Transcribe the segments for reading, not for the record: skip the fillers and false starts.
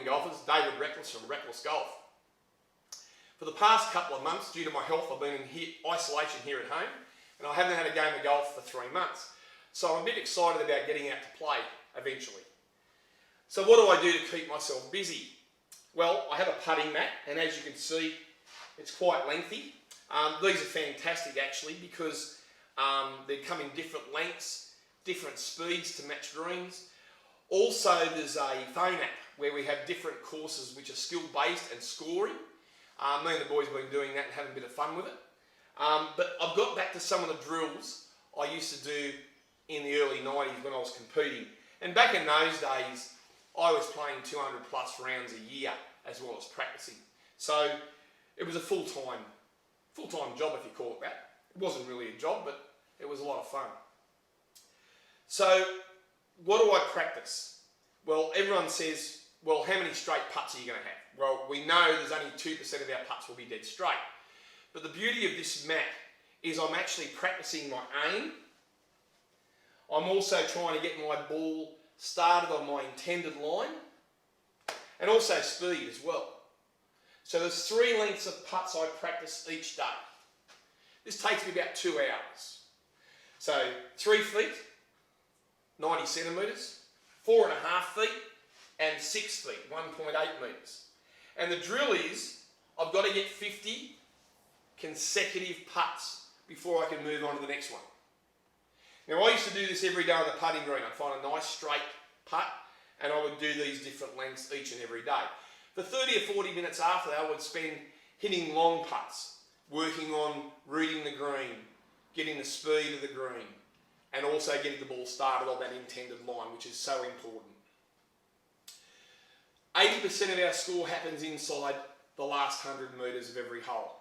golfers, David Reckless from Reckless Golf. For the past couple of months, due to my health, I've been in isolation here at home, and I haven't had a game of golf for 3 months. So I'm a bit excited about getting out to play eventually. So what do I do to keep myself busy? Well, I have a putting mat, and as you can see, it's quite lengthy. These are fantastic actually because they come in different lengths, different speeds to match greens. Also, there's a phone app where we have different courses which are skill-based and scoring. Me and the boys have been doing that and having a bit of fun with it. But I've got back to some of the drills I used to do in the early 90s when I was competing. And back in those days, I was playing 200 plus rounds a year as well as practicing. So it was a full-time job, if you call it that. It wasn't really a job, but it was a lot of fun. So what do I practice? Well, everyone says, well, how many straight putts are you going to have? Well, we know there's only 2% of our putts will be dead straight. But the beauty of this mat is I'm actually practicing my aim. I'm also trying to get my ball started on my intended line, and also speed as well. So there's 3 lengths of putts I practice each day. This takes me about 2 hours. So 3 feet, 90 centimetres, 4.5 feet, and 6 feet, 1.8 metres. And the drill is, I've got to get 50 consecutive putts before I can move on to the next one. Now I used to do this every day on the putting green. I'd find a nice straight putt and I would do these different lengths each and every day. For 30 or 40 minutes after that, I would spend hitting long putts, working on reading the green, getting the speed of the green, and also getting the ball started on that intended line, which is so important. 80% of our score happens inside the last 100 metres of every hole.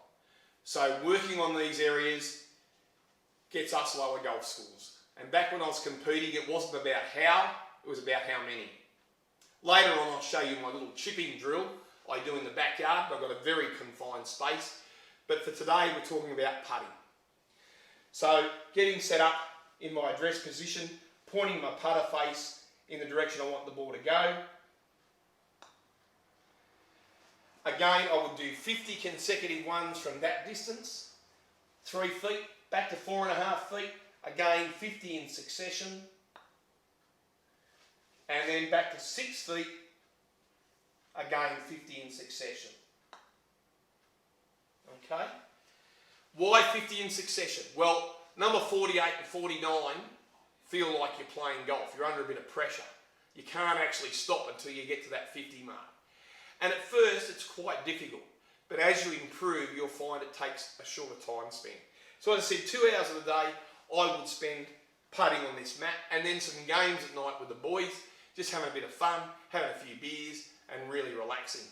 So working on these areas gets us lower golf scores. And back when I was competing, it wasn't about how, it was about how many. Later on, I'll show you my little chipping drill I do in the backyard. I've got a very confined space. But for today, we're talking about putting. So getting set up in my address position, pointing my putter face in the direction I want the ball to go. Again, I would do 50 consecutive ones from that distance, 3 feet, back to 4.5 feet, again 50 in succession, and then back to 6 feet, again 50 in succession. Okay? Why 50 in succession? Well, number 48 and 49 feel like you're playing golf. You're under a bit of pressure. You can't actually stop until you get to that 50 mark. And at first, it's quite difficult. But as you improve, you'll find it takes a shorter time span. So as I said, 2 hours of the day, I would spend putting on this mat, and then some games at night with the boys, just having a bit of fun, having a few beers, and really relaxing.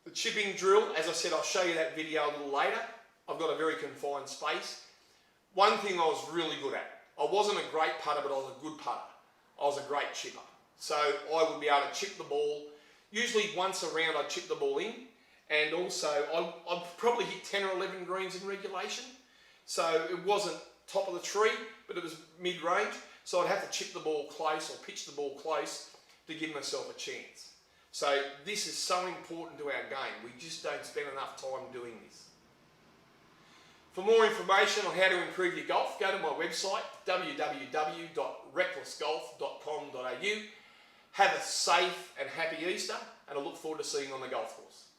The chipping drill, as I said, I'll show you that video a little later. I've got a very confined space. One thing I was really good at, I wasn't a great putter, but I was a good putter. I was a great chipper. So I would be able to chip the ball. Usually once a round I'd chip the ball in, and also I'd probably hit 10 or 11 greens in regulation. So it wasn't top of the tree, but it was mid-range. So I'd have to chip the ball close or pitch the ball close to give myself a chance. So this is so important to our game. We just don't spend enough time doing this. For more information on how to improve your golf, go to my website, www.recklessgolf.com.au. Have a safe and happy Easter, and I look forward to seeing you on the golf course.